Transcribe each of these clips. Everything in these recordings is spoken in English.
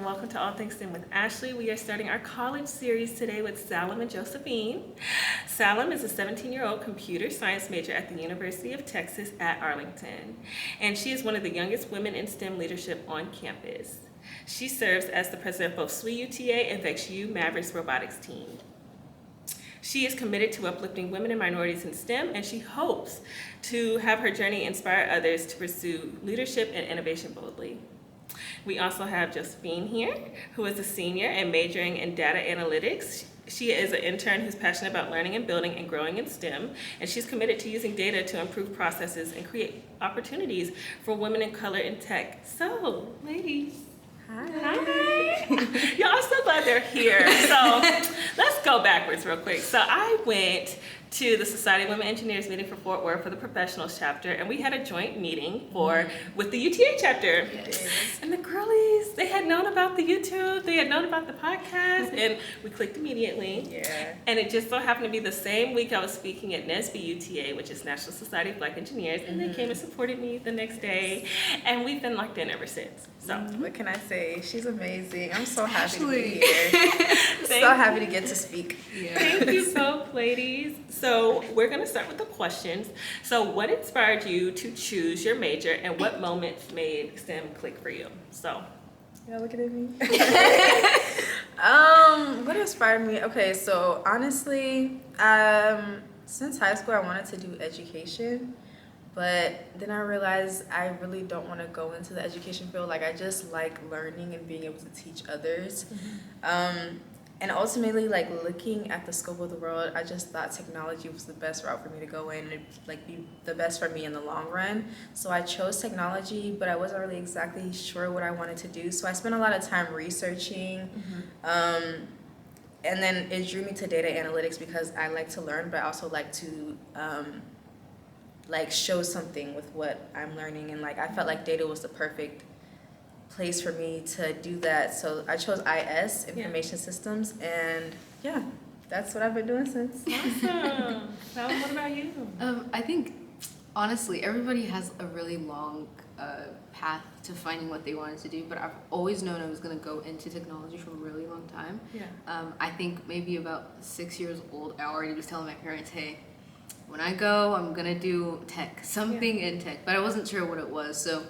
welcome to All Things STEM with Ashley. We are starting our college series today with Salem and Josephine. Salem is a 17-year-old computer science major at the University of Texas at Arlington, and she is one of the youngest women in STEM leadership on campus. She serves as the president of both SWE UTA and VexU Mavericks robotics team. She is committed to uplifting women and minorities in STEM, and she hopes to have her journey inspire others to pursue leadership and innovation boldly. We also have Josephine here, who is a senior and majoring in data analytics. She is an intern who's passionate about learning and building and growing in STEM, and she's committed to using data to improve processes and create opportunities for women of color in tech. So, ladies. Hi. Y'all, I'm so glad they're here. So let's go backwards real quick. So I went to the Society of Women Engineers meeting for Fort Worth for the professionals chapter, and we had a joint meeting with the UTA chapter. Yes. And the girlies, they had known about the YouTube, they had known about the podcast, and we clicked immediately. Yeah. And it just so happened to be the same week I was speaking at NSBE UTA, which is National Society of Black Engineers, and they came and supported me the next day, and we've been locked in ever since. So What can I say? She's amazing. I'm so happy to be Ashley. here. So happy to get to speak. Thank you both, ladies. So we're going to start with the questions. So what inspired you to choose your major, and what moments made STEM click for you? So Y'all looking at me? What inspired me? Okay, so honestly, since high school I wanted to do education, but then I realized I really don't want to go into the education field. Like, I just like learning and being able to teach others. And ultimately, like, looking at the scope of the world, I just thought technology was the best route for me to go in and, like, be the best for me in the long run. So I chose technology, but I wasn't really exactly sure what I wanted to do. So I spent a lot of time researching. And then it drew me to data analytics because I like to learn, but I also like to like show something with what I'm learning. And like, I felt like data was the perfect place for me to do that. So I chose IS, Information Systems, and yeah, that's what I've been doing since. Awesome. Salem, what about you? I think, honestly, everybody has a really long path to finding what they wanted to do, but I've always known I was going to go into technology for a really long time. Yeah. I think maybe about 6 years old, I already was telling my parents, hey, when I go, I'm going to do tech, something in tech, but I wasn't sure what it was. So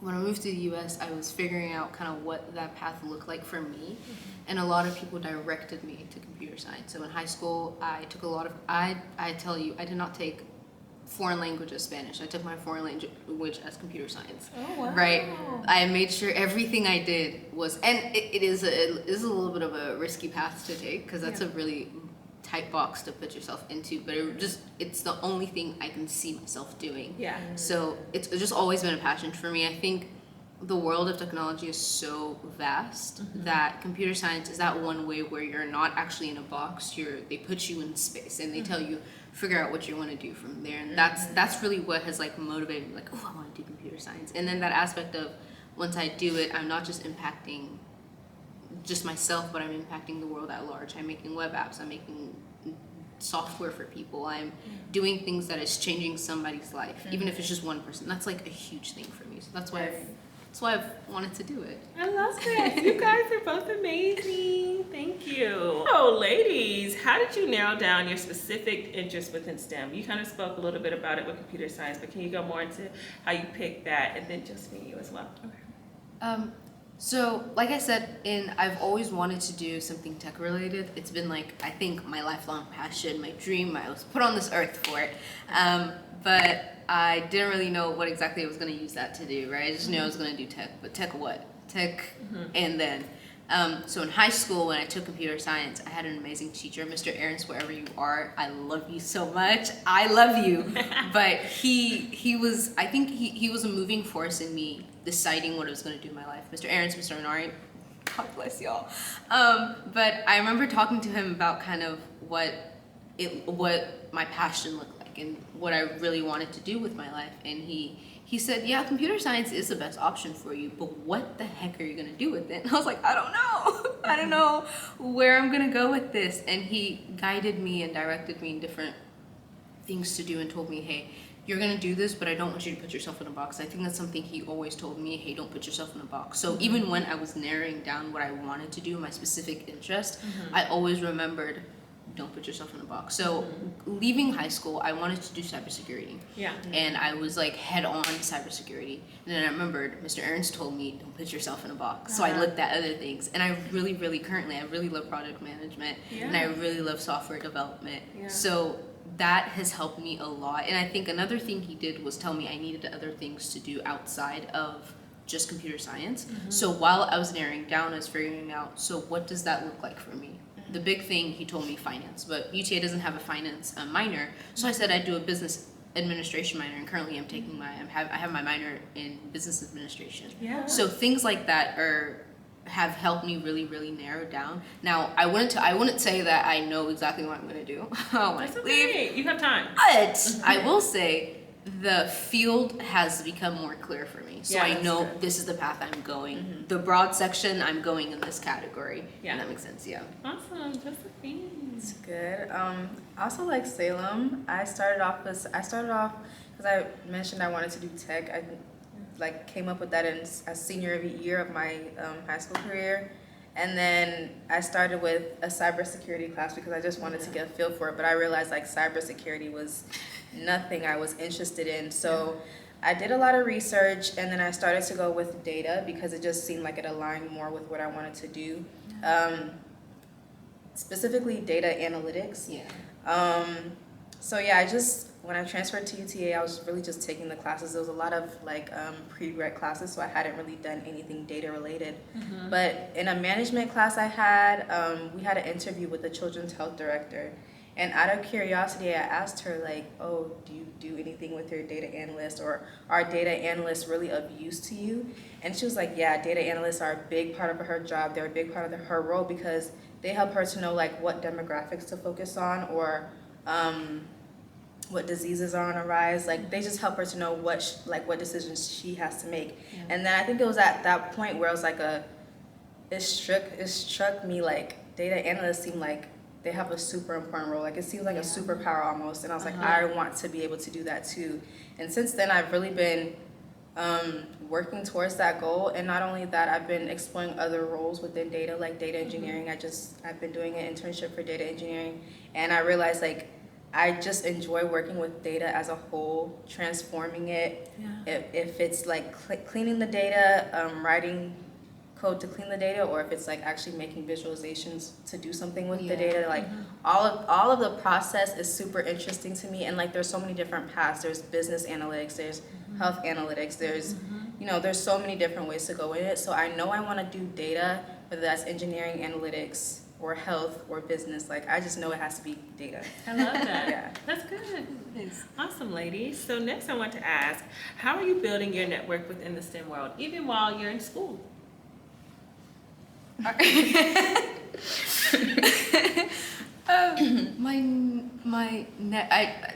when I moved to the US, I was figuring out kind of what that path looked like for me, and a lot of people directed me to computer science. So in high school, I took a lot of, I tell you, I did not take foreign language as Spanish. I took my foreign language as computer science. Oh, wow. Right? I made sure everything I did was, and it is a little bit of a risky path to take, because that's a really tight box to put yourself into, but it's the only thing I can see myself doing. Yeah. So it's just always been a passion for me. I think the world of technology is so vast that computer science is that one way where you're not actually in a box. They put you in space and they tell you figure out what you want to do from there. And that's really what has like motivated me, like, oh, I want to do computer science. And then that aspect of once I do it, I'm not just impacting just myself, but I'm impacting the world at large. I'm making web apps, I'm making software for people, I'm doing things that is changing somebody's life, even if it's just one person. That's like a huge thing for me. So that's why I've wanted to do it. I love this. You guys are both amazing. Thank you. Oh, ladies, how did you narrow down your specific interest within STEM? You kind of spoke a little bit about it with computer science, but can you go more into how you picked that, and then Josephine, you as well? Okay. So, like I said, I've always wanted to do something tech related. It's been like, I think, my lifelong passion, my dream. I was put on this earth for it. But I didn't really know what exactly I was going to use that to do, right? I just knew I was going to do tech, but tech what? Tech, and then. So in high school, when I took computer science, I had an amazing teacher, Mr. Aarons, wherever you are. I love you so much. I love you. But he was, I think he was a moving force in me deciding what I was going to do in my life. Mr. Aarons, Mr. Onari, God bless y'all. But I remember talking to him about kind of what my passion looked like and what I really wanted to do with my life. And he said, yeah, computer science is the best option for you, but what the heck are you going to do with it? And I was like, I don't know. I don't know where I'm going to go with this. And he guided me and directed me in different things to do and told me, hey, you're gonna do this, but I don't want you to put yourself in a box. I think that's something he always told me, hey, don't put yourself in a box. So even when I was narrowing down what I wanted to do, my specific interest, I always remembered, don't put yourself in a box. So leaving high school, I wanted to do cybersecurity. Yeah. And I was like head on cybersecurity. And then I remembered Mr. Ernst told me, don't put yourself in a box. So I looked at other things. And I really, currently, I really love product management. And I really love software development. Yeah. So that has helped me a lot. And I think another thing he did was tell me I needed other things to do outside of just computer science. So while I was narrowing down, I was figuring out, so what does that look like for me? The big thing, he told me finance, but UTA doesn't have a finance minor. So I said I'd do a business administration minor, and currently I'm taking I have my minor in business administration. Yeah. So things like that have helped me really narrow down. Now I wouldn't say that I know exactly what I'm gonna do when I That's leave, okay. You have time. but I will say the field has become more clear for me. So Yeah, I that's know good. this is the path I'm going. The broad section, I'm going in this category. Yeah. And that makes sense, yeah. Awesome, Josephine. It's good. I also like Salem. I started off because I mentioned I wanted to do tech. I like came up with that in a senior year of my high school career. And then I started with a cybersecurity class because I just wanted to get a feel for it. But I realized like cybersecurity was nothing I was interested in. So I did a lot of research, and then I started to go with data because it just seemed like it aligned more with what I wanted to do. Specifically data analytics. Yeah. So yeah, when I transferred to UTA, I was really just taking the classes. There was a lot of like pre-grad classes, so I hadn't really done anything data related. But in a management class I had, we had an interview with the children's health director. And out of curiosity, I asked her like, oh, do you do anything with your data analyst, or are data analysts really of use to you? And she was like, yeah, data analysts are a big part of her job. They're a big part of her role because they help her to know like what demographics to focus on, or what diseases are on a rise. Like they just help her to know what decisions she has to make. Yeah. And then I think it was at that point where I was like it struck me like data analysts seem like they have a super important role. Like it seems like a superpower almost. And I was like, I want to be able to do that too. And since then I've really been working towards that goal. And not only that, I've been exploring other roles within data, like data engineering. I've been doing an internship for data engineering, and I realized like I just enjoy working with data as a whole, transforming it. If it's like cleaning the data, writing code to clean the data, or if it's like actually making visualizations to do something with the data, like all of the process is super interesting to me. And like there's so many different paths. There's business analytics, there's health analytics, there's there's so many different ways to go in it. So I know I want to do data, whether that's engineering, analytics, or health, or business. Like I just know it has to be data. I love that. Yeah. That's good. Nice. Awesome, ladies. So next I want to ask, how are you building your network within the STEM world, even while you're in school?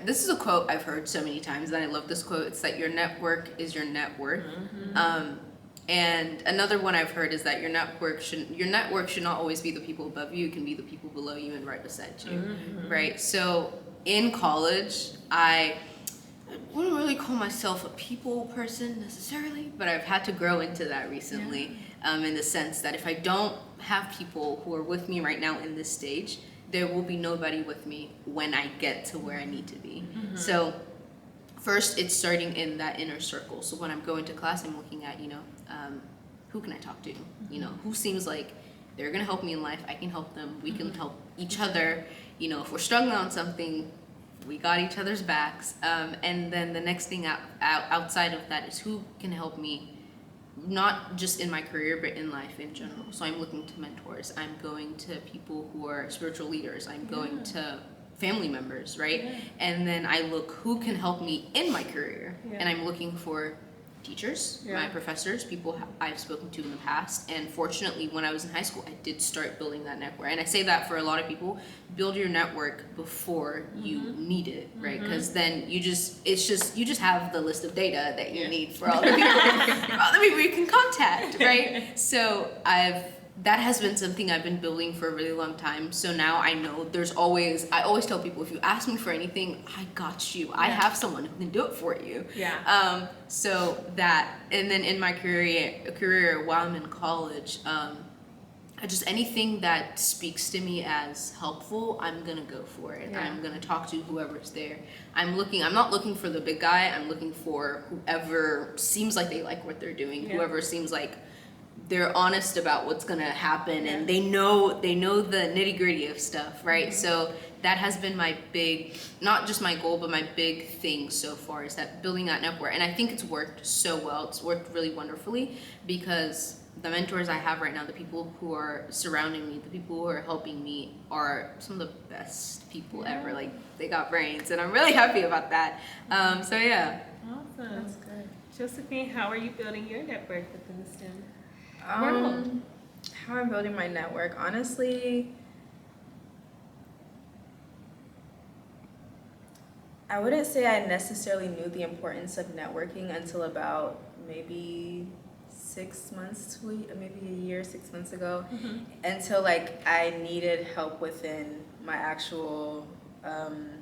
This is a quote I've heard so many times, and I love this quote. It's that your network is your net worth. And another one I've heard is that your network should not always be the people above you. It can be the people below you and right beside you, right? So in college, I wouldn't really call myself a people person necessarily, but I've had to grow into that recently, in the sense that if I don't have people who are with me right now in this stage, there will be nobody with me when I get to where I need to be. So first, it's starting in that inner circle. So when I'm going to class, I'm looking at, who can I talk to? Who seems like they're gonna help me in life, I can help them, we can help each other. If we're struggling on something, we got each other's backs. And then the next thing outside of that is who can help me, not just in my career, but in life in general. So I'm looking to mentors. I'm going to people who are spiritual leaders. I'm going to family members, right? And then I look who can help me in my career. And I'm looking for teachers, my professors, people I've spoken to in the past. And fortunately, when I was in high school, I did start building that network. And I say that for a lot of people, build your network before you need it, right? Because then you just have the list of data that you need for all the people, for all the people you can contact, right? So I've that has been something I've been building for a really long time. So now I know I always tell people, if you ask me for anything, I got you. I have someone who can do it for you. Yeah. So that, and then in my career while I'm in college, I just, anything that speaks to me as helpful, I'm gonna go for it. Yeah. I'm gonna talk to whoever's there. I'm not looking for the big guy. I'm looking for whoever seems like they like what they're doing, whoever seems like they're honest about what's gonna happen, and they know the nitty gritty of stuff, right? So that has been my big, not just my goal, but my big thing so far, is that building that network. And I think it's worked so well. It's worked really wonderfully, because the mentors I have right now, the people who are surrounding me, the people who are helping me, are some of the best people ever. Like, they got brains, and I'm really happy about that. So yeah. Awesome. That's good. Josephine, how are you building your network within the STEM? How I'm building my network, honestly, I wouldn't say I necessarily knew the importance of networking until about maybe 6 months to maybe a year, 6 months ago, until like I needed help within my actual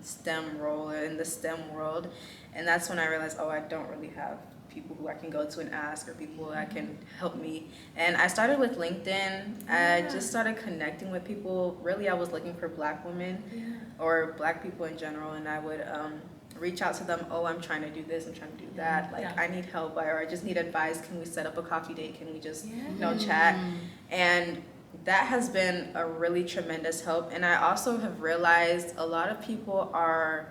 STEM role or in the STEM world, and that's when I realized, oh, I don't really have people who I can go to and ask, or people that can help me. And I started with LinkedIn. I just started connecting with people. Really, I was looking for Black women or Black people in general, and I would reach out to them. Oh, I'm trying to do this, I'm trying to do that. Like, I need help, or I just need advice. Can we set up a coffee date? Can we just, chat? And that has been a really tremendous help. And I also have realized a lot of people are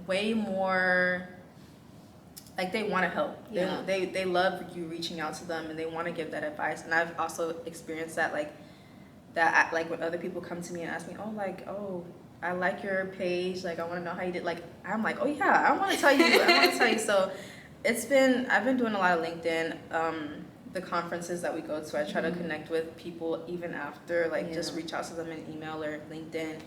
way more, like, they want to help. They love you reaching out to them, and they want to give that advice. And I've also experienced that, like when other people come to me and ask me, oh, I like your page, like, I want to know how you did. Like, I'm like, oh yeah, I want to tell you. So I've been doing a lot of LinkedIn. The conferences that we go to, I try to connect with people even after, like, just reach out to them in email or LinkedIn.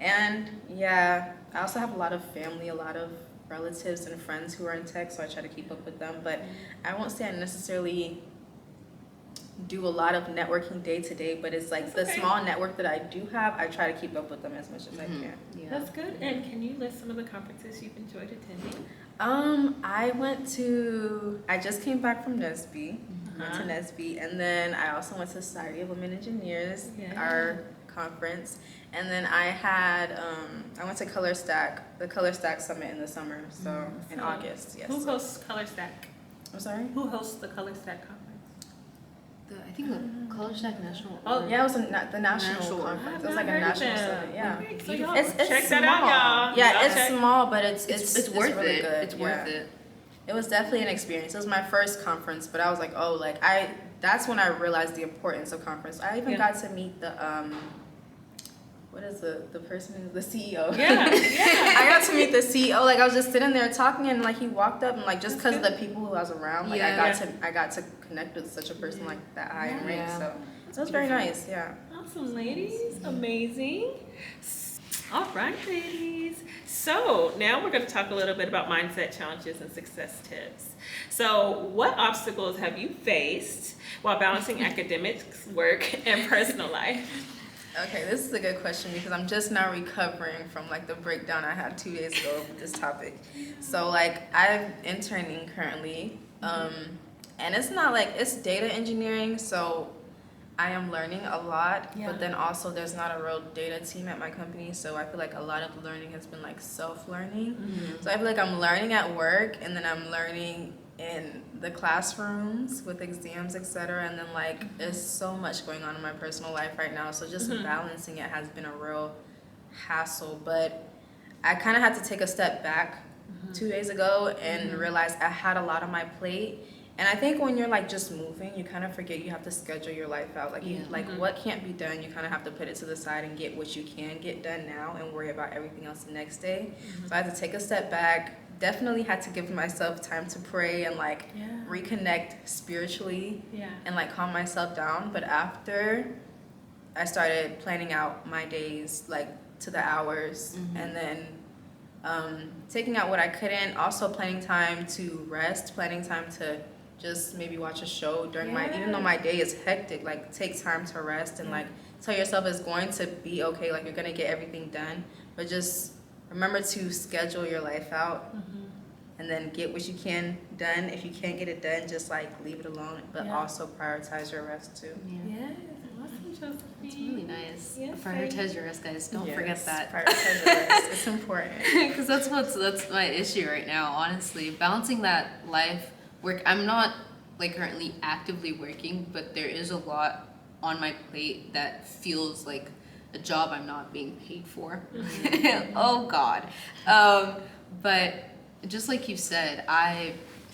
And I also have a lot of family, a lot of relatives and friends who are in tech, so I try to keep up with them. But I won't say I necessarily do a lot of networking day to day, but it's like the small network that I do have, I try to keep up with them as much as I can. That's good. And can you list some of the conferences you've enjoyed attending? I just came back from NSB, went to NSB, and then I also went to Society of Women Engineers, our conference, and then I went to the Color Stack Summit in the summer, so in August, yes. Who hosts Color Stack? I'm sorry? Who hosts the Color Stack conference? I think the Color Stack National. Oh, yeah, it was the national conference. It was like a national summit, yeah. So y'all It's check small. that out, y'all. Yeah, it's small, but it's worth really it. good. It's worth it. It was definitely an experience. It was my first conference, but I was like, oh, like that's when I realized the importance of conference. I even got to meet the what is the person, the CEO? I got to meet the CEO. Like, I was just sitting there talking, and like he walked up, and like just because of the people who I was around, like I got to connect with such a person like that high in rank. So it was very nice. Yeah. Awesome, ladies. Amazing. All right, ladies. So now we're going to talk a little bit about mindset challenges and success tips. So what obstacles have you faced while balancing academics, work, and personal life? Okay, this is a good question because I'm just now recovering from like the breakdown I had 2 days ago with this topic. So like I'm interning currently, and it's not like, it's data engineering, so I am learning a lot, but then also there's not a real data team at my company, so I feel like a lot of learning has been like self-learning. So I feel like I'm learning at work, and then I'm learning in the classrooms with exams, etc. And then like there's so much going on in my personal life right now, so just balancing it has been a real hassle. But I kind of had to take a step back 2 days ago and realize I had a lot on my plate. And I think when you're like just moving, you kind of forget you have to schedule your life out. Like you, like what can't be done, you kind of have to put it to the side and get what you can get done now and worry about everything else the next day. So I had to take a step back. Definitely had to give myself time to pray and like reconnect spiritually and like calm myself down. But after I started planning out my days like to the hours, and then taking out what I couldn't, also planning time to rest, planning time to just maybe watch a show during even though my day is hectic, like take time to rest and like tell yourself it's going to be okay, like you're gonna get everything done, but just remember to schedule your life out and then get what you can done. If you can't get it done, just like leave it alone, but also prioritize your rest too. Yes, awesome, Josephine. It's really nice. Yes, Prioritize your rest, guys. Don't forget that. Prioritize your rest. It's important. Because that's my issue right now, honestly. Balancing that life work. I'm not like currently actively working, but there is a lot on my plate that feels like a job I'm not being paid for. Oh God. But just like you said,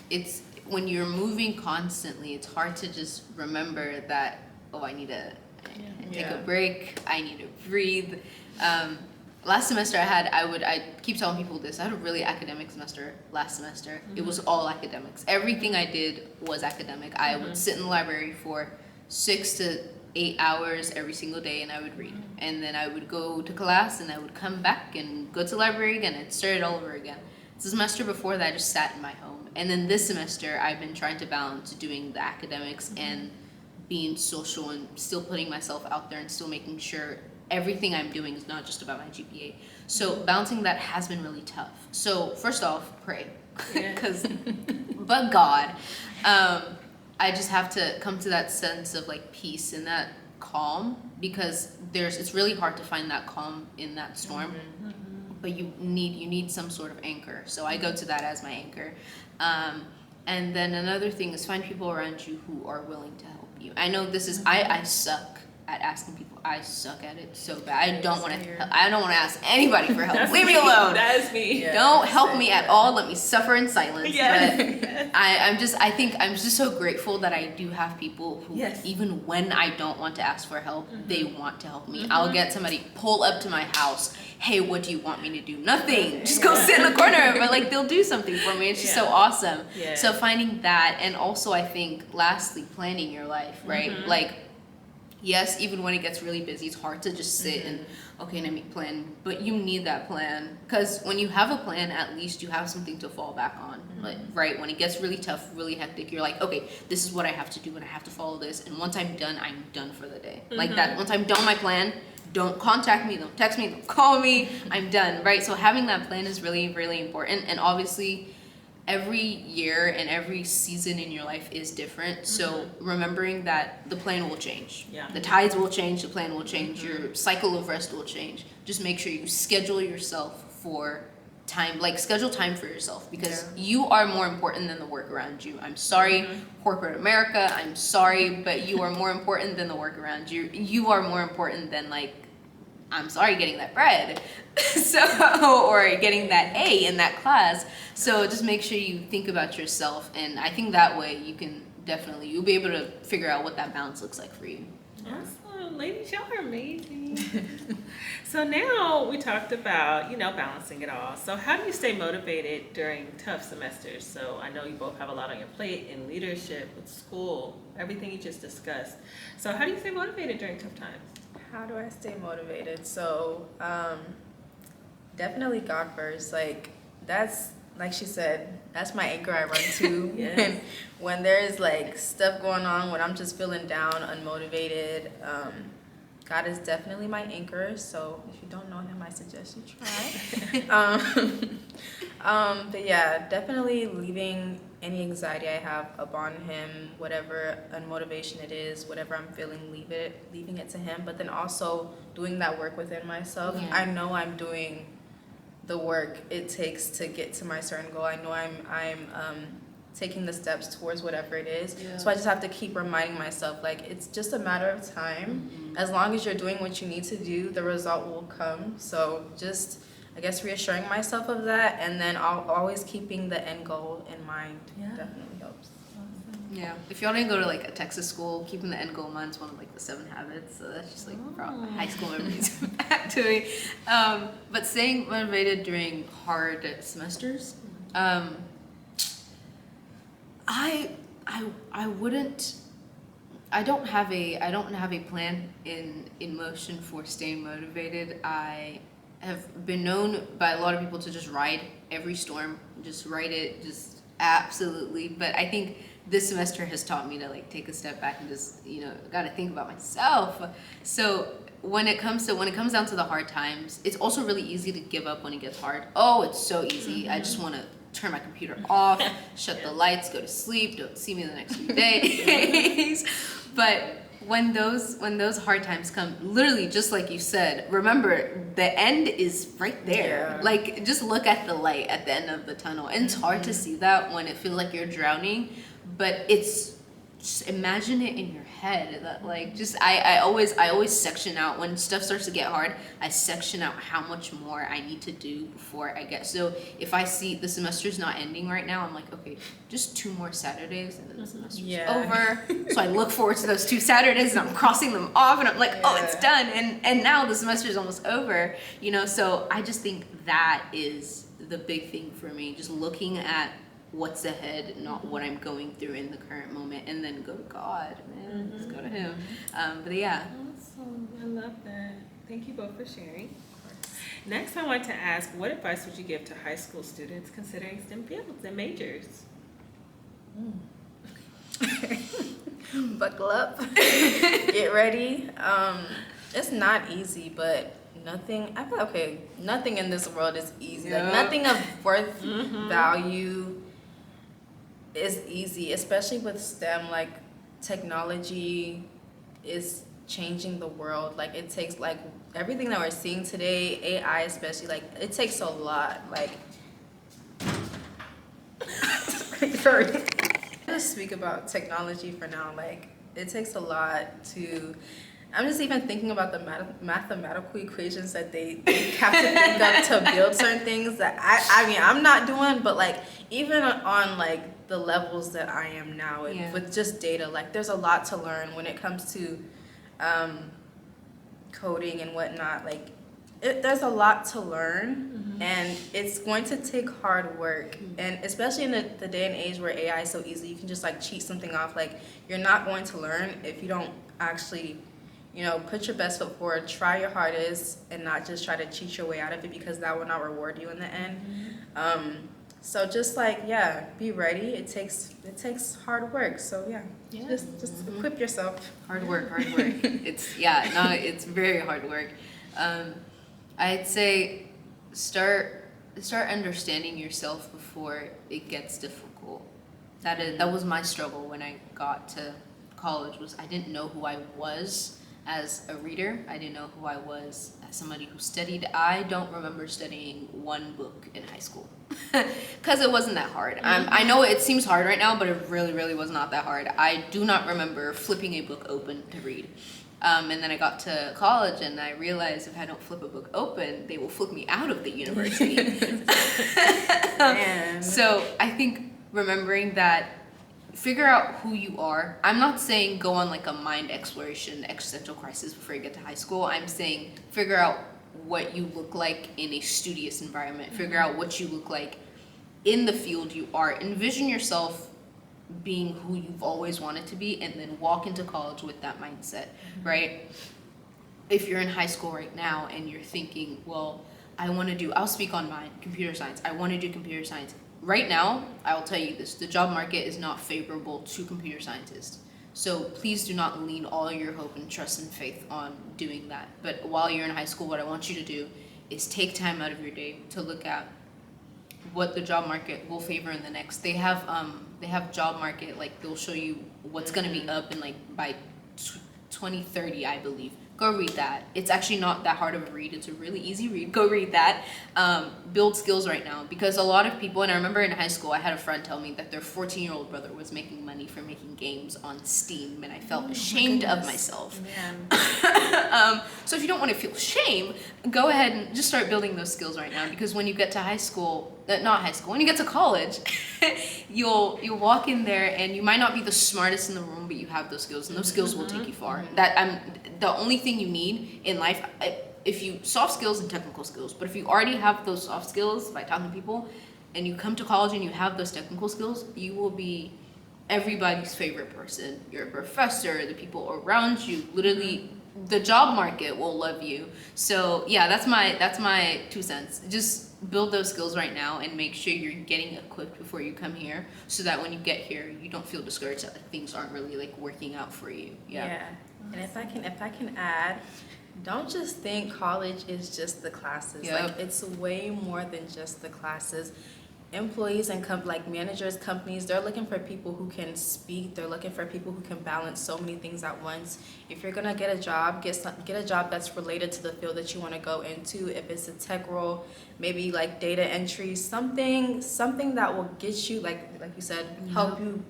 it's when you're moving constantly, it's hard to just remember that, oh, I need to take a break, I need to breathe. Last semester I keep telling people this, I had a really academic semester last semester. It was all academics. Everything I did was academic. I would sit in the library for 6 to 8 hours every single day and I would read. And then I would go to class and I would come back and go to the library again and start it all over again. The semester before that I just sat in my home. And then this semester I've been trying to balance doing the academics and being social and still putting myself out there and still making sure everything I'm doing is not just about my GPA. So balancing that has been really tough. So first off, pray. But God, I just have to come to that sense of like peace and that calm, because it's really hard to find that calm in that storm. But you need some sort of anchor. So I go to that as my anchor. And then another thing is find people around you who are willing to help you. I know this is I suck at asking people. I suck at it so bad. I don't want to ask anybody for help. Leave me alone. That's me. Yeah, don't help me at all. Let me suffer in silence. Yes. But I think I'm just so grateful that I do have people who, even when I don't want to ask for help, they want to help me. I'll get somebody pull up to my house. Hey, what do you want me to do? Nothing. Just go sit in the corner. But like they'll do something for me. It's just so awesome. Yeah. So finding that, and also I think lastly planning your life, right? Like, yes, even when it gets really busy, it's hard to just sit and, okay, let me plan. But you need that plan. Because when you have a plan, at least you have something to fall back on. Like, right? When it gets really tough, really hectic, you're like, okay, this is what I have to do and I have to follow this. And once I'm done for the day. Like that, once I'm done with my plan, don't contact me, don't text me, don't call me, I'm done, right? So having that plan is really, really important. And obviously, every year and every season in your life is different. So remembering that the plan will change. The tides will change, the plan will change, your cycle of rest will change. Just make sure you schedule yourself for time, like schedule time for yourself, because you are more important than the work around you. I'm sorry, corporate America, I'm sorry, but you are more important than the work around you. You are more important than like, I'm sorry, getting that bread, or getting that A in that class. So just make sure you think about yourself, and I think that way you'll be able to figure out what that balance looks like for you. Awesome, ladies, y'all are amazing. So now we talked about, balancing it all. So how do you stay motivated during tough semesters? So I know you both have a lot on your plate in leadership, with school, everything you just discussed. So how do you stay motivated during tough times? How do I stay motivated? So, definitely God first. Like, that's, like she said, that's my anchor I run to. When there's like stuff going on, when I'm just feeling down, unmotivated, God is definitely my anchor. So if you don't know him, I suggest you try. But yeah, definitely leaving any anxiety I have upon him, whatever unmotivation it is, whatever I'm feeling, leaving it to him. But then also doing that work within myself. I know I'm doing the work it takes to get to my certain goal. I know I'm taking the steps towards whatever it is. So I just have to keep reminding myself, like, it's just a matter of time. As long as you're doing what you need to do, the result will come. So just, I guess, reassuring myself of that, and then always keeping the end goal in mind definitely helps. Yeah, if y'all didn't go to like a Texas school, keeping the end goal in mind is one of like the 7 habits. So that's just like from high school memories back to me. But staying motivated during hard semesters, I don't have a plan in motion for staying motivated. I have been known by a lot of people to just ride every storm, just ride it, just absolutely. But I think this semester has taught me to like take a step back and just, got to think about myself. So when it comes down to the hard times, it's also really easy to give up when it gets hard. Oh, it's so easy. I just want to turn my computer off, shut the lights, go to sleep, don't see me the next few days. But when those hard times come, literally just like you said, remember the end is right there. Yeah. Like just look at the light at the end of the tunnel. And it's hard to see that when it feels like you're drowning, but just imagine it in your head that like just I always section out when stuff starts to get hard. I section out how much more I need to do before I get. So if I see the semester's not ending right now, I'm like, okay, just 2 more Saturdays and then the semester's over. So I look forward to those 2 Saturdays and I'm crossing them off and I'm like, oh, it's done. And now the semester's almost over. So I just think that is the big thing for me. Just looking at what's ahead, not what I'm going through in the current moment, and then go to God, man. Just go to Him. But yeah. Awesome. I love that. Thank you both for sharing. Next, I want to ask, what advice would you give to high school students considering STEM fields and majors? Buckle up, get ready. It's not easy, but nothing in this world is easy. Yeah. Like nothing of worth value is easy, especially with STEM. Like technology is changing the world. Like it takes like everything that we're seeing today, AI especially, like it takes a lot. Like sorry. Just speak about technology for now. Like it takes a lot to. I'm just even thinking about the mathematical equations that they have to think of to build certain things that I mean I'm not doing, but like even on like the levels that I am now with just data, like there's a lot to learn when it comes to coding and whatnot. Like there's a lot to learn, and it's going to take hard work, and especially in the day and age where AI is so easy, you can just like cheat something off. Like you're not going to learn if you don't actually put your best foot forward, try your hardest, and not just try to cheat your way out of it, because that will not reward you in the end. So just like, be ready. It takes hard work. So just equip yourself. Hard work. It's very hard work. I'd say start understanding yourself before it gets difficult. That was my struggle when I got to college. Was I didn't know who I was as a reader. I didn't know who I was as somebody who studied. I don't remember studying one book in high school because it wasn't that hard. I know it seems hard right now, but it really, really was not that hard. I do not remember flipping a book open to read. And then I got to college and I realized if I don't flip a book open, they will flip me out of the university. So I think remembering that, figure out who you are. I'm not saying go on like a mind exploration, existential crisis before you get to high school. I'm saying figure out what you look like in a studious environment. Figure out what you look like in the field you are. Envision yourself being who you've always wanted to be, and then walk into college with that mindset, right? If you're in high school right now and you're thinking, well, I'll speak on mine, computer science. I want to do computer science. Right now, I will tell you this, the job market is not favorable to computer scientists. So please do not lean all your hope and trust and faith on doing that. But while you're in high school, what I want you to do is take time out of your day to look at what the job market will favor in the next. They have job market, like they'll show you what's going to be up in like by 2030, I believe. Go read that. It's actually not that hard of a read. It's a really easy read. Go read that. Build skills right now, because a lot of people, and I remember in high school, I had a friend tell me that their 14-year-old brother was making money from making games on Steam, and I felt ashamed of myself. So if you don't want to feel shame, go ahead and just start building those skills right now, because when you get to when you get to college, you'll walk in there and you might not be the smartest in the room, but you have those skills, and those skills will take you far. The only thing you need in life, soft skills and technical skills, but if you already have those soft skills by talking to people, and you come to college and you have those technical skills, you will be everybody's favorite person. Your professor, the people around you, literally the job market will love you. So yeah, that's my 2 cents. Just build those skills right now and make sure you're getting equipped before you come here, so that when you get here, you don't feel discouraged that things aren't really like working out for you. Yeah. And if I can add, don't just think college is just the classes. Yep. Like, it's way more than just the classes. Employees and like managers, companies, they're looking for people who can speak. They're looking for people who can balance so many things at once. If you're gonna get a job, get a job that's related to the field that you want to go into. If it's a tech role, maybe like data entry, something that will get you, like you said, help you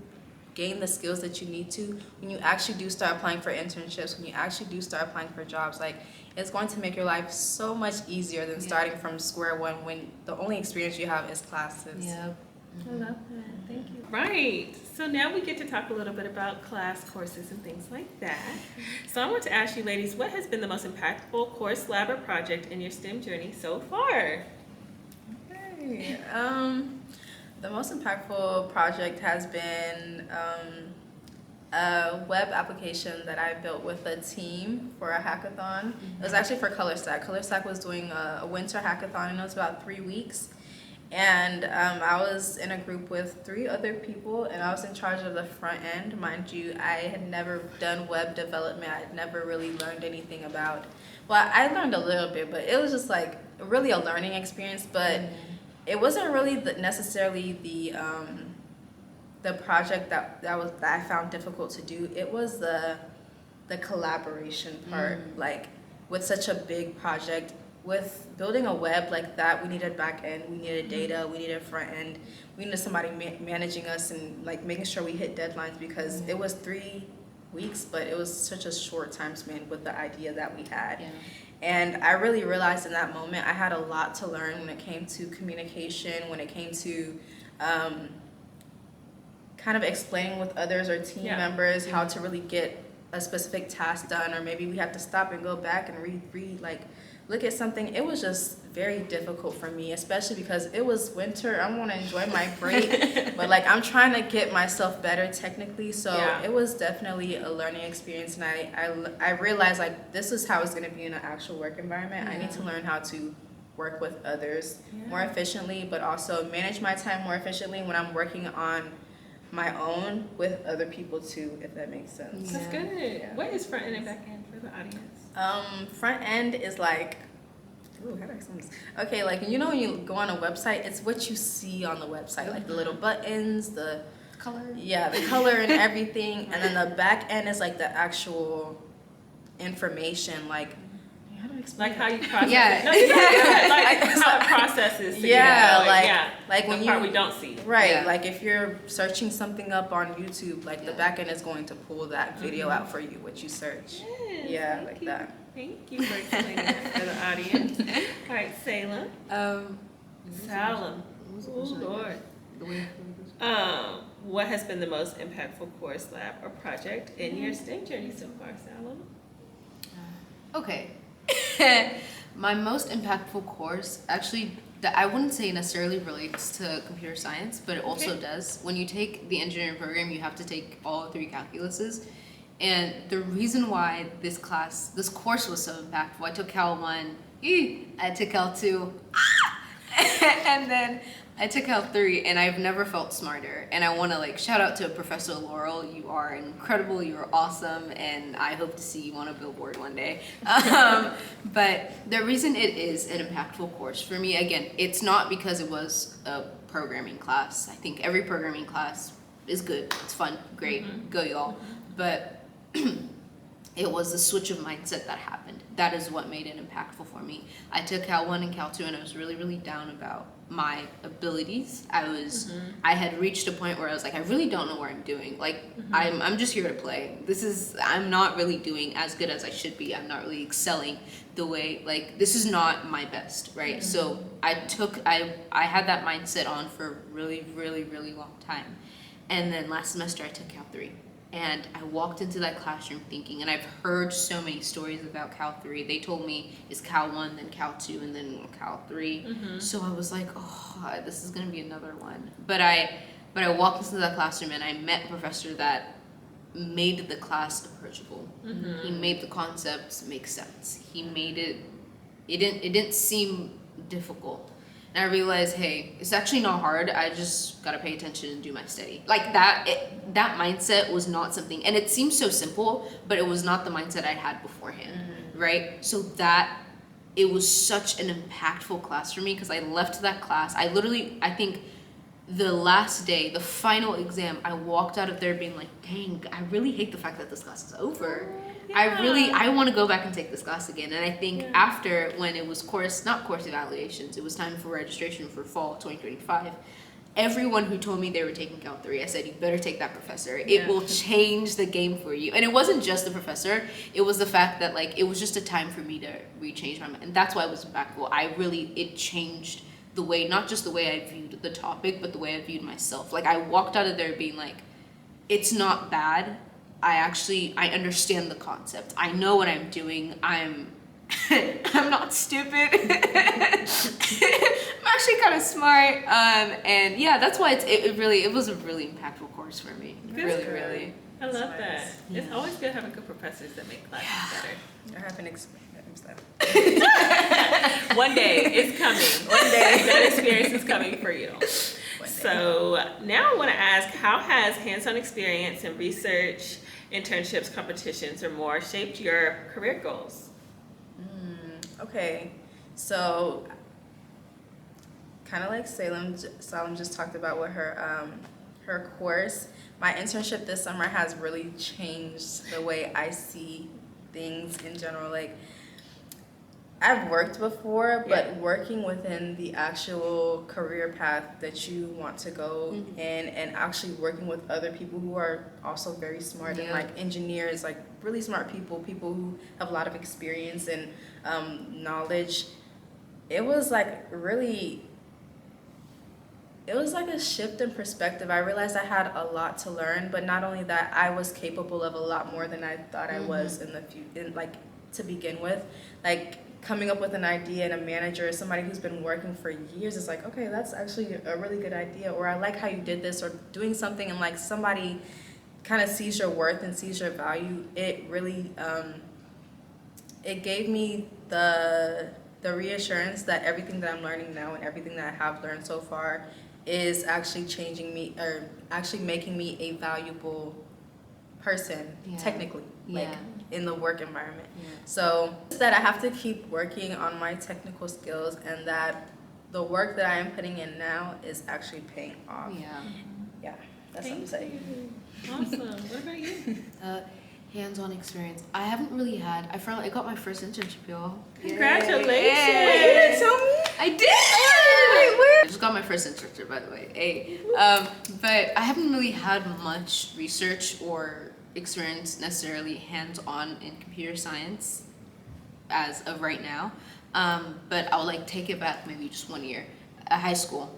gain the skills that you need to when you actually do start applying for internships, when you actually do start applying for jobs. Like, it's going to make your life so much easier than starting from square one when the only experience you have is classes. Yeah. I love that. Thank you. Right. So now we get to talk a little bit about class courses and things like that. So I want to ask you ladies, what has been the most impactful course, lab, or project in your STEM journey so far? Okay. The most impactful project has been a web application that I built with a team for a hackathon. It was actually for ColorStack. ColorStack was doing a winter hackathon, and it was about 3 weeks. And I was in a group with 3 other people, and I was in charge of the front end. Mind you, I had never done web development. I had never really learned anything about, well, I learned a little bit, but it was just like really a learning experience. But it wasn't really necessarily the project that I found difficult to do. It was the collaboration part. Like, with such a big project, with building a web like that, we needed back end, we needed data, we needed front end, we needed somebody managing us and like making sure we hit deadlines, because it was 3 weeks, but it was such a short time span with the idea that we had. Yeah. And I really realized in that moment I had a lot to learn when it came to communication, when it came to kind of explaining with others or team members how to really get a specific task done, or maybe we have to stop and go back and read like look at something. It was just very difficult for me, especially because it was winter. I want to enjoy my break, but like I'm trying to get myself better technically. So it was definitely a learning experience, and I realized like this is how it's going to be in an actual work environment. I need to learn how to work with others more efficiently, but also manage my time more efficiently when I'm working on my own with other people too, if that makes sense. That's good. Yeah. What is front end and back end for the audience? Front end is like, ooh, how do I explain this? Okay, like, you know when you go on a website, it's what you see on the website, like the little buttons, the Color. Yeah, the color and everything. And then the back end is like the actual information, like, how do I explain Like how you process Yeah. it. No, you don't. Like how it processes. To like when the you part we don't see. Right, Yeah. like if you're searching something up on YouTube, like the back end is going to pull that video out for you, what you search. Yes, Like you. that. Thank you for explaining that for the audience. All right, Salem. Salem. Oh, Lord. What has been the most impactful course, lab, or project in your STEM journey so far, Salem? Okay. My most impactful course, actually, that I wouldn't say necessarily relates to computer science, but it also does. When you take the engineering program, you have to take all 3 calculuses. And the reason why this course was so impactful, I took Cal 1, I took Cal 2, and then I took Cal 3, and I've never felt smarter. And I want to like shout out to Professor Laurel. You are incredible, you are awesome, and I hope to see you on a billboard one day. But the reason it is an impactful course for me, again, it's not because it was a programming class. I think every programming class is good, it's fun, great, go y'all. But it was the switch of mindset that happened. That is what made it impactful for me. I took Cal 1 and Cal 2, and I was really, really down about my abilities. I had reached a point where I was like, I really don't know what I'm doing. Like, I'm just here to play. I'm not really doing as good as I should be. I'm not really excelling the way, like, this is not my best, right? So I had that mindset on for a really, really, really long time. And then last semester I took Cal 3. And I walked into that classroom thinking, and I've heard so many stories about Cal 3. They told me it's Cal 1, then Cal 2, and then Cal 3. So I was like, oh, this is going to be another one. But I walked into that classroom and I met a professor that made the class approachable. He made the concepts make sense. He made it didn't seem difficult. And I realized, hey, it's actually not hard. I just gotta pay attention and do my study. Like that mindset was not something, and it seems so simple, but it was not the mindset I had beforehand, right? So that, it was such an impactful class for me, because I left that class. I think the last day, the final exam, I walked out of there being like, dang, I really hate the fact that this class is over. I want to go back and take this class again. And I think after, when it was not course evaluations, it was time for registration for fall 2025, everyone who told me they were taking Cal 3, I said, you better take that professor. It will change the game for you. And it wasn't just the professor, it was the fact that like, it was just a time for me to rechange my mind. And that's why it was impactful. it changed the way, not just the way I viewed the topic, but the way I viewed myself. Like I walked out of there being like, it's not bad. I understand the concept. I know what I'm doing. I'm not stupid. I'm actually kind of smart. And yeah, that's why it was a really impactful course for me. Really. I love that. It's always good having good professors that make classes better. I have an experience. One day it's coming. One day that experience is coming for you. So now I want to ask, how has hands-on experience in research, internships, competitions, or more shaped your career goals? Okay, so kind of like Salem just talked about with her course. My internship this summer has really changed the way I see things in general. Like, I've worked before, but working within the actual career path that you want to go in, and actually working with other people who are also very smart and like engineers, like really smart people who have a lot of experience and knowledge. It was like a shift in perspective. I realized I had a lot to learn, but not only that, I was capable of a lot more than I thought I was to begin with. Like, coming up with an idea, and a manager, somebody who's been working for years, is like, okay, that's actually a really good idea, or I like how you did this, or doing something, and like somebody kind of sees your worth and sees your value. It really it gave me the reassurance that everything that I'm learning now and everything that I have learned so far is actually changing me, or actually making me a valuable person, technically, like in the work environment. So that I have to keep working on my technical skills, and that the work that I am putting in now is actually paying off. That's what I'm saying. Awesome. What about you? Hands-on experience. I haven't really had. I got my first internship, y'all. Congratulations! Wait, you didn't tell me? I did. I just got my first internship, by the way. Hey, but I haven't really had much research or experience necessarily hands-on in computer science as of right now. But I'll like take it back maybe just 1 year. At high school,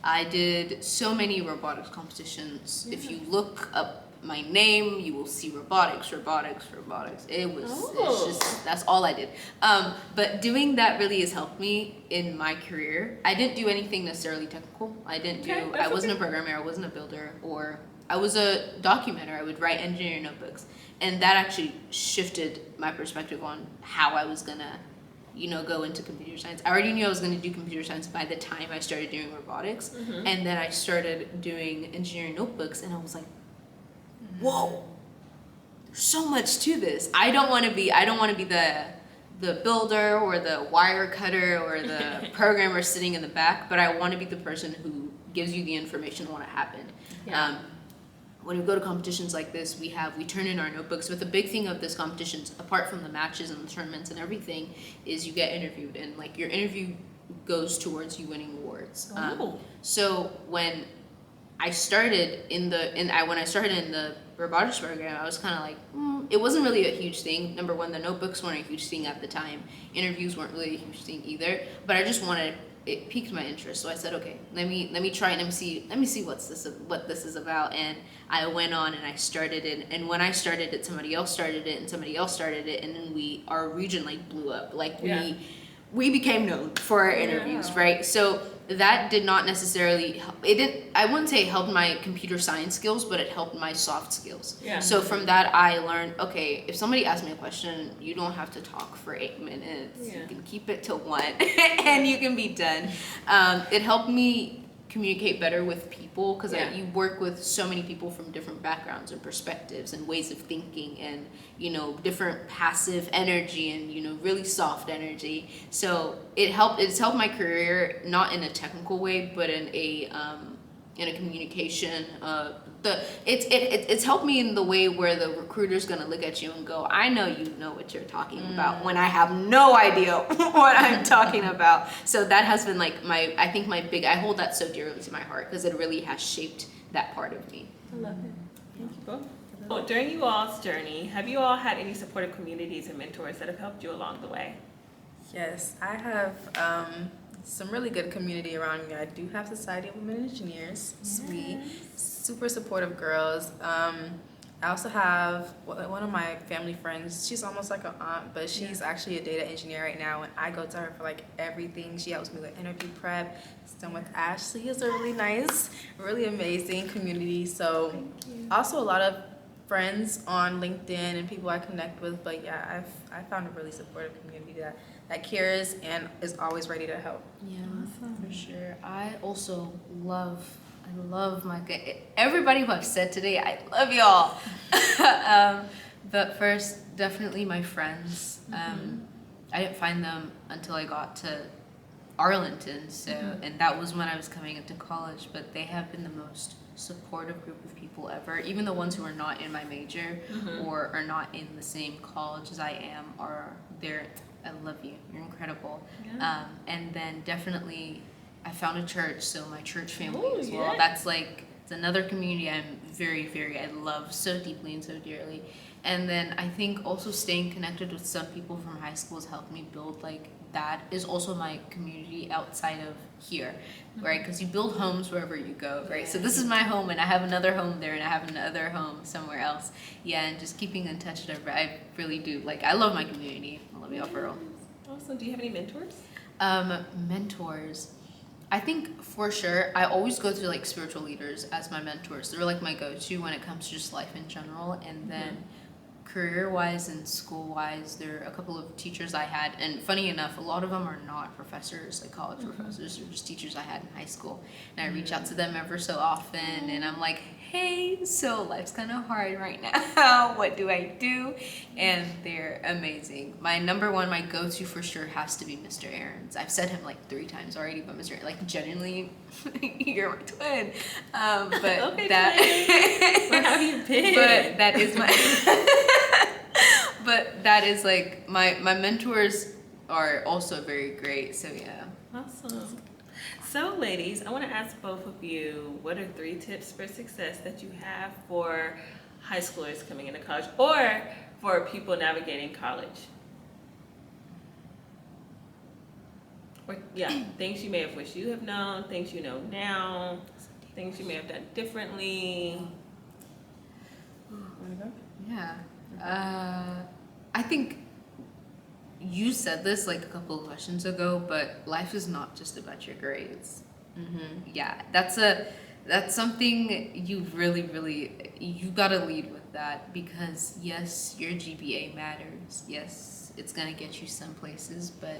I did so many robotics competitions. If you look up my name, you will see robotics. It's just, that's all I did. But doing that really has helped me in my career. I didn't do anything necessarily technical. I wasn't a programmer, I wasn't a builder, or I was a documenter. I would write engineering notebooks. And that actually shifted my perspective on how I was gonna, go into computer science. I already knew I was gonna do computer science by the time I started doing robotics. And then I started doing engineering notebooks, and I was like, whoa, there's so much to this. I don't want to be the builder or the wire cutter or the programmer sitting in the back, but I want to be the person who gives you the information on what happened. When we go to competitions like this, we turn in our notebooks. But the big thing of this competitions, apart from the matches and the tournaments and everything, is you get interviewed, and like your interview goes towards you winning awards. So when I started in the robotics program, I was kind of like, it wasn't really a huge thing. Number one, the notebooks weren't a huge thing at the time. Interviews weren't really a huge thing either. But I just it piqued my interest. So I said, okay, let me try and let me see what this is about. And I went on and I started it. And when I started it, somebody else started it, and somebody else started it, and then our region like blew up. Like we became known for our interviews, right? So that did not necessarily help. It didn't, I wouldn't say it helped my computer science skills, but it helped my soft skills. Yeah. So from that I learned, okay, if somebody asks me a question, you don't have to talk for 8 minutes. Yeah. You can keep it to 1 and you can be done. It helped me communicate better with people, because Yeah. you work with so many people from different backgrounds and perspectives and ways of thinking, and different passive energy and really soft energy. So it's helped my career, not in a technical way, but in a communication. It's helped me in the way where the recruiter's gonna look at you and go, I know you know what you're talking about, when I have no idea what I'm talking about. So that has been like I hold that so dearly to my heart, because it really has shaped that part of me. I love it. Thank you both. Well, during you all's journey, have you all had any supportive communities and mentors that have helped you along the way? Yes, I have some really good community around me. I do have Society of Women Engineers, sweet, super supportive girls. I also have one of my family friends. She's almost like an aunt, but she's actually a data engineer right now, and I go to her for like everything. She helps me with interview prep. Done with Ashley is a really nice, really amazing community. So also a lot of friends on LinkedIn and people I connect with. But yeah, I found a really supportive community that cares and is always ready to help. Yeah, for sure. I love my everybody who I've said today. I love y'all. But first, definitely my friends. I didn't find them until I got to Arlington. So, and that was when I was coming into college. But they have been the most supportive group of people ever. Even the ones who are not in my major or are not in the same college as I am are there. I love you. You're incredible. Yeah. And then definitely I found a church, so my church family as well. That's it's another community I'm I love so deeply and so dearly. And then I think also staying connected with some people from high school has helped me build that is also my community outside of here, right? Because you build homes wherever you go, right? So this is my home, and I have another home there, and I have another home somewhere else. Yeah, and just keeping in touch with everybody. I really do. I love my community. I love y'all for real. Awesome. Do you have any mentors? Mentors. I think for sure, I always go to spiritual leaders as my mentors. They're my go-to when it comes to just life in general. And then career-wise and school-wise, there are a couple of teachers I had. And funny enough, a lot of them are not professors, college professors. They're just teachers I had in high school. And I reach out to them ever so often. And I'm like, hey, so life's kind of hard right now. What do I do? And they're amazing. My number one, my go-to for sure has to be Mr. Aarons. I've said him 3 times already, but Mr. Genuinely, you're my twin. But okay, that, where have you been? But that is my, but that is my mentors are also very great. So yeah. Awesome. So ladies, I want to ask both of you, what are 3 tips for success that you have for high schoolers coming into college or for people navigating college? Or things you may have wished you have known, things you know now, things you may have done differently. Yeah. I think you said this a couple of questions ago, but life is not just about your grades. Yeah, that's something you you gotta lead with that, because yes, your GPA matters. Yes, it's gonna get you some places, but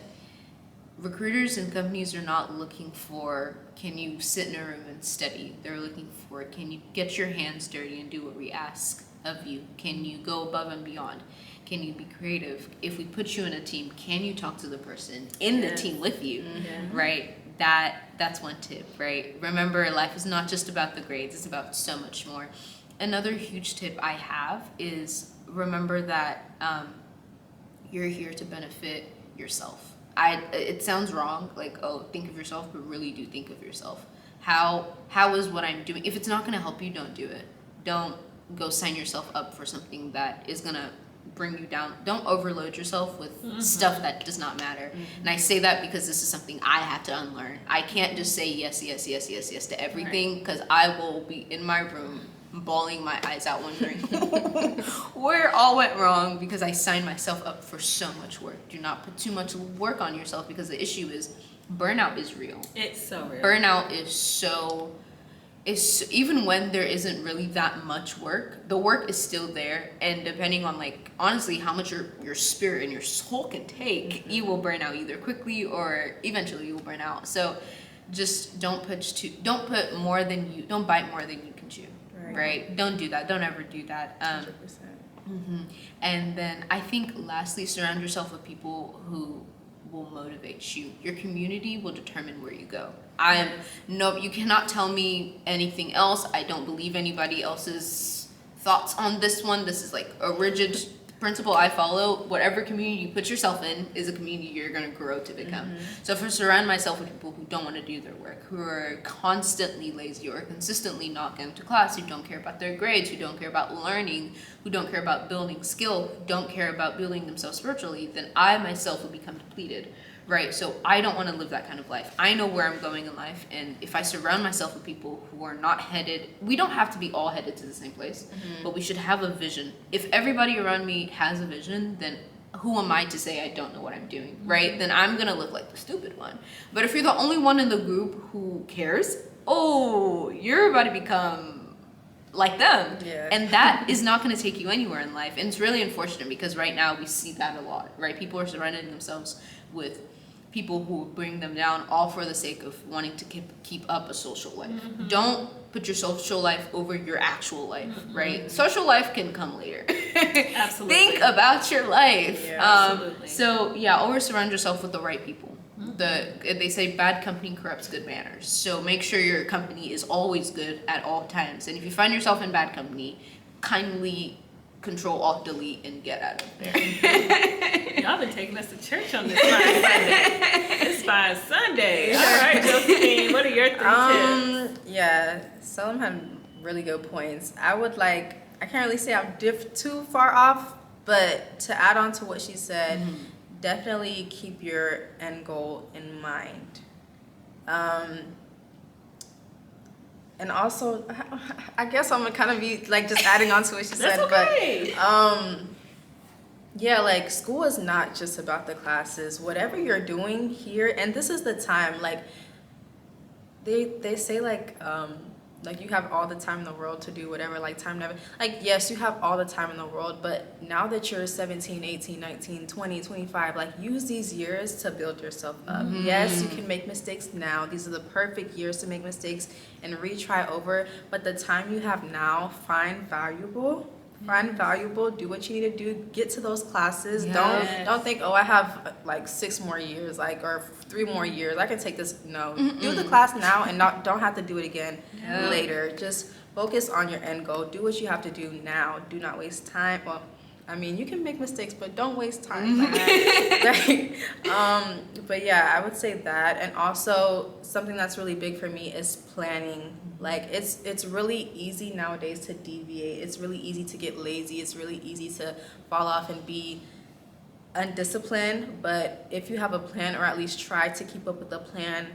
recruiters and companies are not looking for, can you sit in a room and study? They're looking for, can you get your hands dirty and do what we ask of you? Can you go above and beyond? Can you be creative? If we put you in a team, can you talk to the person in the team with you, right? That's one tip, right? Remember, life is not just about the grades, it's about so much more. Another huge tip I have is remember that you're here to benefit yourself. It sounds wrong, think of yourself, but really do think of yourself. How is what I'm doing? If it's not gonna help you, don't do it. Don't go sign yourself up for something that is gonna bring you down. Don't overload yourself with stuff that does not matter. And I say that because this is something I had to unlearn. I can't just say yes to everything, because I will be in my room bawling my eyes out wondering where it all went wrong, because I signed myself up for so much work. Do not put too much work on yourself, because the issue is burnout is real. It's so real. Burnout is even when there isn't really that much work, the work is still there, and depending on like honestly how much your spirit and your soul can take, you will burn out either quickly or eventually you will burn out. So just don't bite more than you can chew. Right? Don't do that. Don't ever do that. 100%. And then I think lastly, surround yourself with people who will motivate you. Your community will determine where you go. You cannot tell me anything else. I don't believe anybody else's thoughts on this one. This is like a rigid principle I follow. Whatever community you put yourself in is a community you're going to grow to become. So if I surround myself with people who don't want to do their work, who are constantly lazy or consistently not going to class, who don't care about their grades, who don't care about learning, who don't care about building skill, who don't care about building themselves spiritually, then I myself will become depleted. Right, so I don't want to live that kind of life. I know where I'm going in life, and if I surround myself with people who are not headed, we don't have to be all headed to the same place, but we should have a vision. If everybody around me has a vision, then who am I to say I don't know what I'm doing, right? Then I'm gonna look like the stupid one. But if you're the only one in the group who cares, you're about to become like them. Yeah. And that is not going to take you anywhere in life. And it's really unfortunate because right now we see that a lot, right? People are surrounding themselves with people who bring them down all for the sake of wanting to keep up a social life. Don't put your social life over your actual life, right? Social life can come later. Absolutely. Think about your life. Yeah, absolutely. So yeah, always surround yourself with the right people. They say bad company corrupts good manners. So make sure your company is always good at all times. And if you find yourself in bad company, kindly Control Alt Delete and get out of there. Y'all been taking us to church on this fine Sunday. This fine Sunday. All right, Josephine, what are your 3 tips? Yeah, Salem had really good points. I can't really say I'm too far off, but to add on to what she said, definitely keep your end goal in mind. And also, I guess I'm gonna kind of be like just adding on to what she said, okay. but yeah, like school is not just about the classes. Whatever you're doing here, and this is the time, like they say like you have all the time in the world to do whatever, like time never, like yes, you have all the time in the world, but now that you're 17, 18, 19, 20, 25, like use these years to build yourself up. Yes, you can make mistakes now. These are the perfect years to make mistakes and retry over, but the time you have now, find valuable, do what you need to do, get to those classes. Yes. Don't think, I have like 6 more years, like, or 3 more years, I can take this. No, do the class now and don't have to do it again later. Just focus on your end goal. Do what you have to do now. Do not waste time. Well, I mean, you can make mistakes, but don't waste time. Right? But yeah, I would say that. And also something that's really big for me is planning. Like it's really easy nowadays to deviate. It's really easy to get lazy. It's really easy to fall off and be undisciplined. But if you have a plan, or at least try to keep up with the plan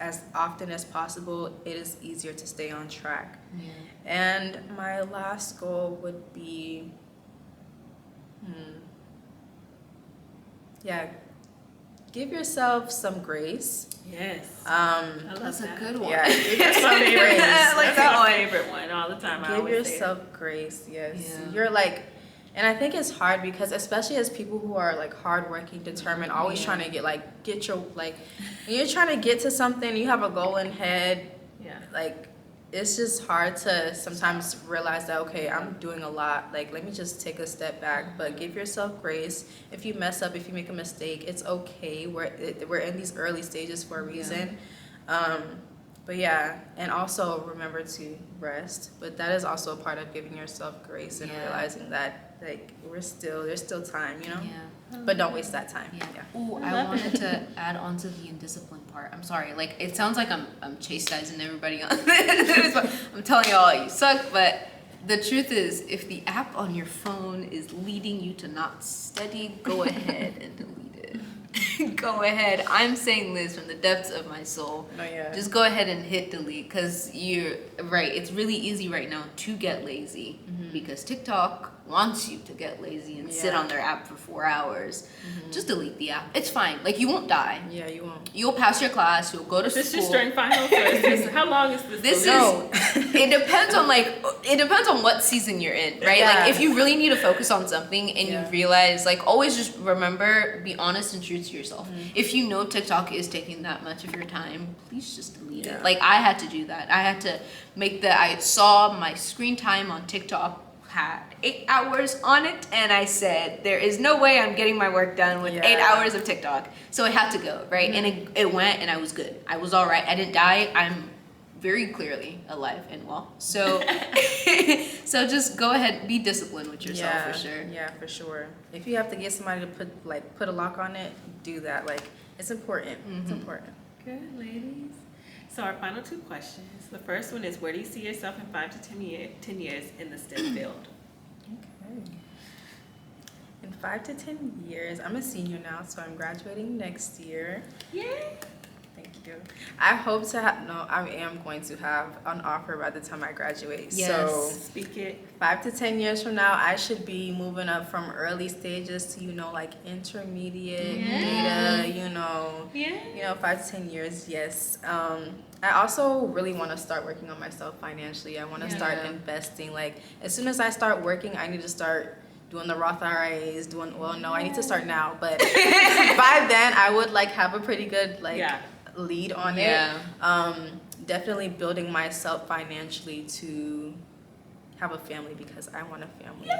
as often as possible, it is easier to stay on track. Yeah. And my last goal would be give yourself some grace. Yes. I love That's that. a good one. Yeah, give That's yourself my favorite. grace. That's my favorite one all the time. I Give always say it. yourself grace. Yes, Yeah. you're like, and I think it's hard because especially as people who are like hardworking, determined, always trying to get your like, when you're trying to get to something, you have a goal in head. Yeah. Like, it's just hard to sometimes realize that, okay, I'm doing a lot. Like, let me just take a step back. But give yourself grace. If you mess up, if you make a mistake, it's okay. We're in these early stages for a reason. But yeah, and also remember to rest. But that is also a part of giving yourself grace and realizing that, like, there's still time, you know? Yeah. But don't waste that time. Yeah. Yeah. Ooh, I wanted to add on to the indiscipline part. I'm sorry. Like, it sounds like I'm chastising everybody on this, but I'm telling y'all you suck. But the truth is, if the app on your phone is leading you to not study, go ahead and delete it. go ahead. I'm saying this from the depths of my soul. No, yeah. Just go ahead and hit delete, because you're right. It's really easy right now to get lazy because TikTok wants you to get lazy and sit on their app for 4 hours. Just delete the app. It's fine. Like, you won't die. Yeah, you won't. You'll pass your class. You'll go to Is this school. your strength finals? Or is this, how long is this? This No. is. It depends on what season you're in, right? Yeah. Like, if you really need to focus on something and Yeah. you realize, like, always just remember, be honest and true to yourself. If you know TikTok is taking that much of your time, please just delete Yeah. it. Like, I had to do that. I had to make that. I saw my screen time on TikTok had 8 hours on it, and I said, there is no way I'm getting my work done with 8 hours of TikTok. So I had to go, right? And it went, and I was good. I was all right. I didn't die. I'm very clearly alive and well. So so just go ahead, be disciplined with yourself, for sure. Yeah, for sure. If you have to get somebody to put a lock on it, do that. Like, it's important. It's important. Good, ladies. So our final 2 questions. The first one is, where do you see yourself in 5 to 10 years in the STEM field? Okay. In 5 to 10 years, I'm a senior now, so I'm graduating next year. Yay! Thank you. I hope to I am going to have an offer by the time I graduate. Yes. So Speak it. 5 to 10 years from now, I should be moving up from early stages to, like, intermediate data, Yeah. 5 to 10 years, yes. I also really want to start working on myself financially. I want to start investing. Like, as soon as I start working, I need to start doing the Roth IRAs, I need to start now. But by then, I would, have a pretty good, lead on it. Definitely building myself financially to have a family, because I want a family.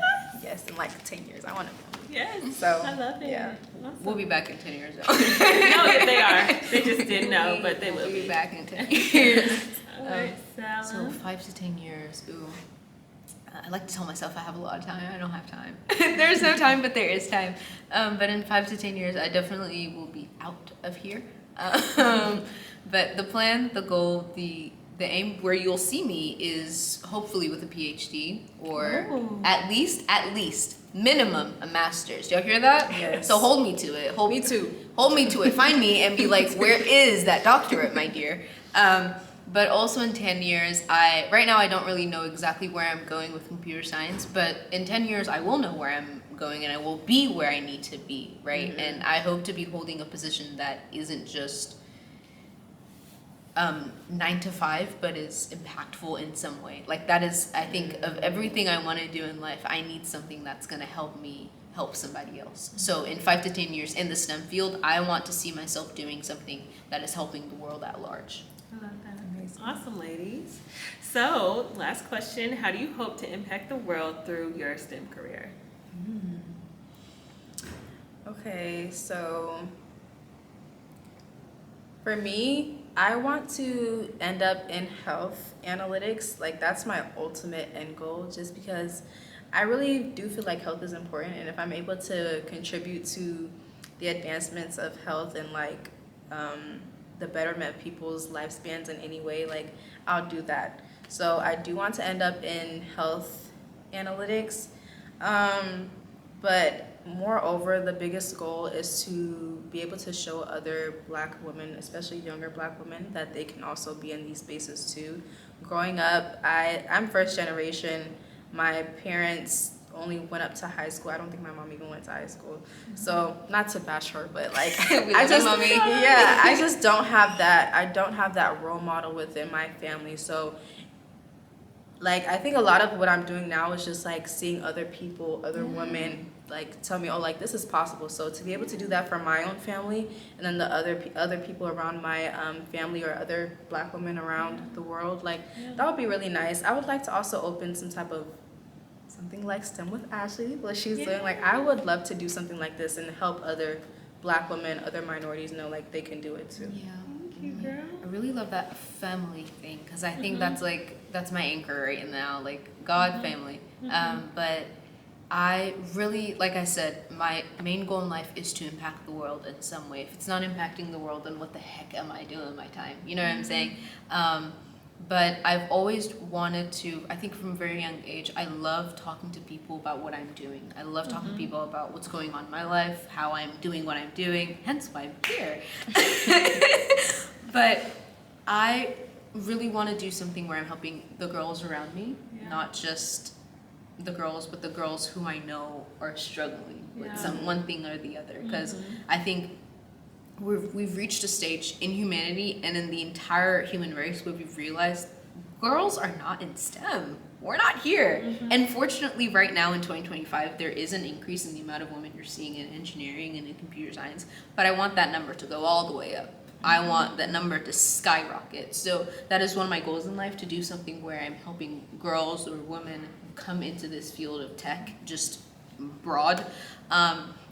Yes, in 10 years, I want a family. Yes. So, I love it. yeah. Awesome. We'll be back in 10 years. No, they are. They just didn't know, but they will We'll be be. back in 10 years. All right, So Salem. 5 to 10 years. Ooh. I like to tell myself I have a lot of time. I don't have time. There's no time, but there is time. But in 5 to 10 years, I definitely will be out of here. But the plan, the goal, the aim where you'll see me is hopefully with a PhD, or at least minimum a master's. Y'all hear that? Yes. So hold me to it. Me too. Hold me to it. Find me and be like, where is that doctorate, my dear? But also in 10 years, right now I don't really know exactly where I'm going with computer science, but in 10 years I will know where I'm going, and I will be where I need to be, right? And I hope to be holding a position that isn't just 9 to 5, but is impactful in some way. Like, that is, I think, of everything I want to do in life, I need something that's going to help me help somebody else. So in 5 to 10 years in the STEM field, I want to see myself doing something that is helping the world at large. I love that. Awesome, ladies. So, last question. How do you hope to impact the world through your STEM career? Okay, so for me, I want to end up in health analytics. Like, that's my ultimate end goal, just because I really do feel like health is important, and if I'm able to contribute to the advancements of health and the betterment of people's lifespans in any way, I'll do that. So I do want to end up in health analytics, but moreover, the biggest goal is to be able to show other Black women, especially younger Black women, that they can also be in these spaces too. Growing up, I'm first generation. My parents only went up to high school. I don't think my mom even went to high school. I not to bash her, but I just don't have that. I don't have that role model within my family. So I think a lot of what I'm doing now is just seeing other people, other women tell me, this is possible. So to be able to do that for my own family, and then the other people around my family, or other Black women around the world, that would be really nice. I would like to also open something like STEM with Ashley, what she's doing. I would love to do something like this and help other Black women, other minorities know they can do it too. Yeah. Thank you, girl. I really love that family thing, because I think that's my anchor right now, God, family. But I really, like I said, my main goal in life is to impact the world in some way. If it's not impacting the world, then what the heck am I doing with my time? You know what I'm saying? But I've always wanted to, I think from a very young age, I love talking to people about what I'm doing. I love talking to people about what's going on in my life, how I'm doing what I'm doing, hence why I'm here. But I really want to do something where I'm helping the girls around me, not just the girls, but the girls who I know are struggling with one thing or the other. Because I think we've reached a stage in humanity and in the entire human race where we've realized girls are not in STEM. We're not here. And fortunately, right now in 2025, there is an increase in the amount of women you're seeing in engineering and in computer science. But I want that number to go all the way up. I want that number to skyrocket. So that is one of my goals in life, to do something where I'm helping girls or women come into this field of tech, just broad.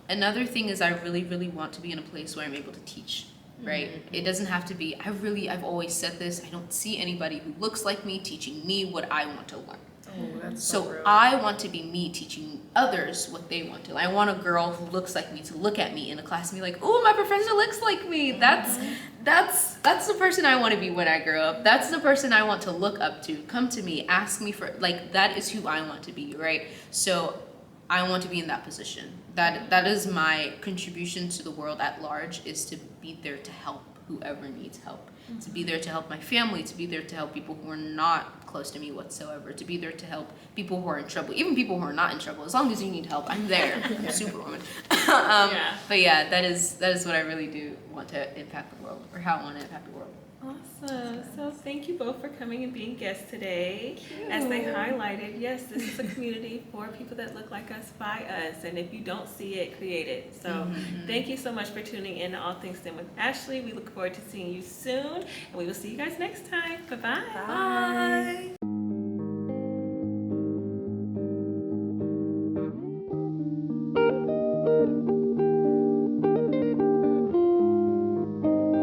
Another thing is I really, really want to be in a place where I'm able to teach, right? It doesn't have to be, I've always said this, I don't see anybody who looks like me teaching me what I want to learn. Oh, that's So real. I want to be me teaching others what they want to learn. I want a girl who looks like me to look at me in a class and be like, oh, my professor looks like me. That's the person I want to be when I grow up. That's the person I want to look up to. Come to me, ask me for, like, that is who I want to be, right? So I want to be in that position. That is my contribution to the world at large, is to be there to help whoever needs help. To be there to help my family, to be there to help people who are not close to me whatsoever, to be there to help people who are in trouble, even people who are not in trouble. As long as you need help, I'm there. Superwoman. But yeah, that is what I really do want to impact the world, or how I want to impact the world. Awesome. So thank you both for coming and being guests today. As they highlighted, yes, this is a community for people that look like us, by us. And if you don't see it, create it. So thank you so much for tuning in to All Things STEM with Ashley. We look forward to seeing you soon. And we will see you guys next time. Bye-bye. Bye.